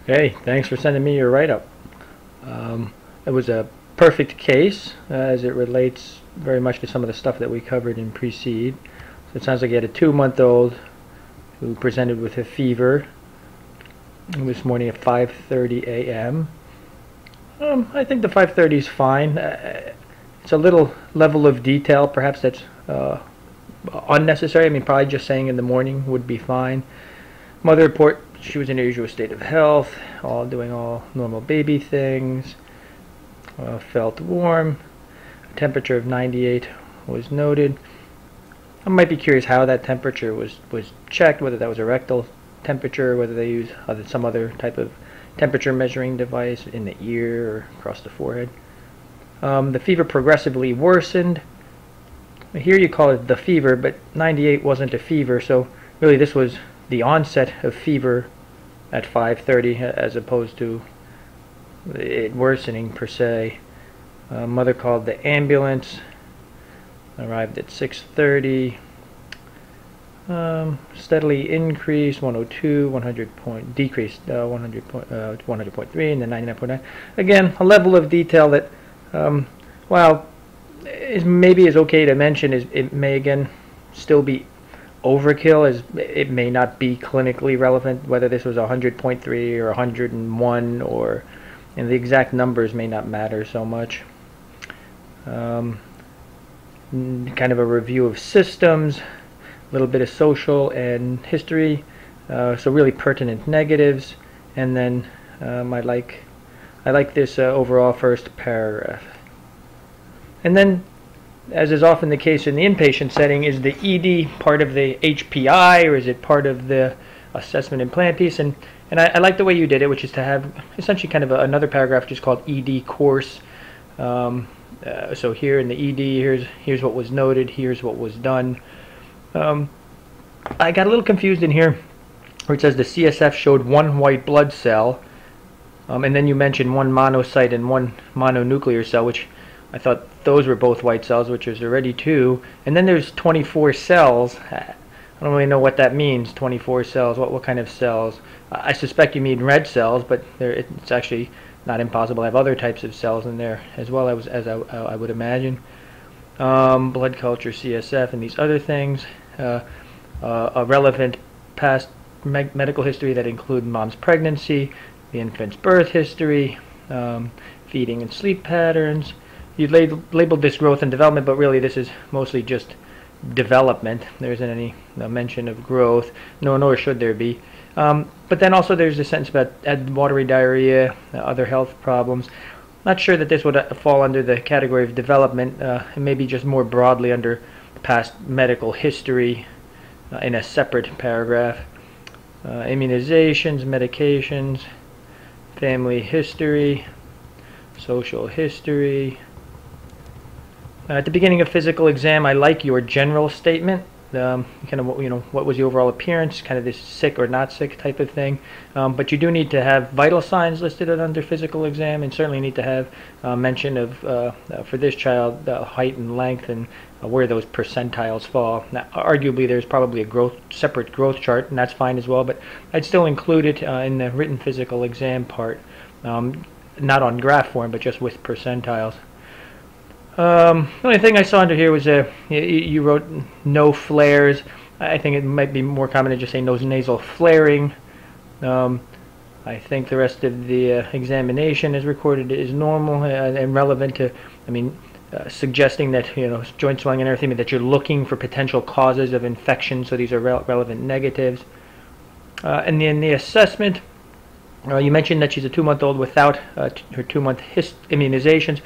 Hey, thanks for sending me your write-up. It was a perfect case as it relates very much to some of the stuff that we covered in Precede. So it sounds like you had a 2-month-old who presented with a fever this morning at 5:30 a.m. I think the 5:30 is fine. It's a little level of detail, perhaps that's unnecessary. I mean, probably just saying in the morning would be fine. Mother report, she was in her usual state of health, doing all normal baby things, felt warm, a temperature of 98 was noted. I might be curious how that temperature was checked, whether that was a rectal temperature, whether they used some other type of temperature measuring device in the ear or across the forehead. The fever progressively worsened. Here you call it the fever, but 98 wasn't a fever, so really this was the onset of fever at 5:30 as opposed to it worsening per se. Mother called the ambulance, arrived at 6:30. Steadily increased 102, 100 point decreased 100.3 and then 99.9. Again, a level of detail that while maybe is okay to mention, is it may again still be overkill, as it may not be clinically relevant whether this was 100.3 or 101, or and the exact numbers may not matter so much. Kind of a review of systems, a little bit of social and history, so really pertinent negatives, and then I like this overall first paragraph. And then, as is often the case in the inpatient setting, is the ED part of the HPI, or is it part of the assessment and plan piece? And I like the way you did it, which is to have essentially kind of another paragraph just called ED course. So here in the ED, here's what was noted, here's what was done. I got a little confused in here where it says the CSF showed 1 white blood cell, and then you mentioned 1 monocyte and 1 mononuclear cell, which I thought those were both white cells, which is already 2. And then there's 24 cells. I don't really know what that means, 24 cells. What kind of cells? I suspect you mean red cells, but it's actually not impossible to have other types of cells in there as well, as I would imagine. Blood culture, CSF, and these other things. A relevant past medical history that include mom's pregnancy, the infant's birth history, feeding and sleep patterns. You labeled this growth and development, but really this is mostly just development. There isn't any mention of growth, nor should there be. But then also there's a sentence about watery diarrhea, other health problems. Not sure that this would fall under the category of development, and maybe just more broadly under past medical history in a separate paragraph. Immunizations, medications, family history, social history. At the beginning of physical exam, I like your general statement. Kind of what was the overall appearance, kind of this sick or not sick type of thing. But you do need to have vital signs listed under physical exam, and certainly need to have mention of for this child height and length and where those percentiles fall. Now, arguably there's probably a separate growth chart, and that's fine as well. But I'd still include it in the written physical exam part, not on graph form, but just with percentiles. The only thing I saw under here was you wrote no flares. I think it might be more common to just say no nasal flaring. I think the rest of the examination is recorded is normal and relevant to, suggesting that joint swelling and everything, that you're looking for potential causes of infection. So these are relevant negatives. And then the assessment. You mentioned that she's a 2-month-old without her 2-month immunizations.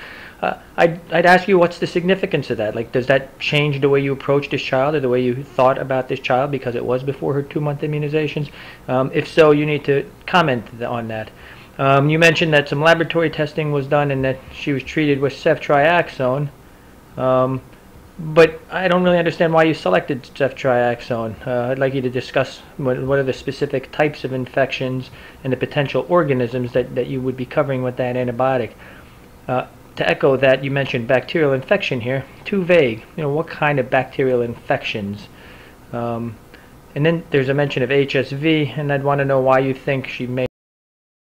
I'd ask you, what's the significance of that? Like, does that change the way you approach this child or the way you thought about this child because it was before her 2-month immunizations? If so, you need to comment on that. You mentioned that some laboratory testing was done and that she was treated with ceftriaxone. But I don't really understand why you selected ceftriaxone. I'd like you to discuss what are the specific types of infections and the potential organisms that you would be covering with that antibiotic. To echo that, you mentioned bacterial infection here. Too vague. What kind of bacterial infections? And then there's a mention of HSV, and I'd want to know why you think she may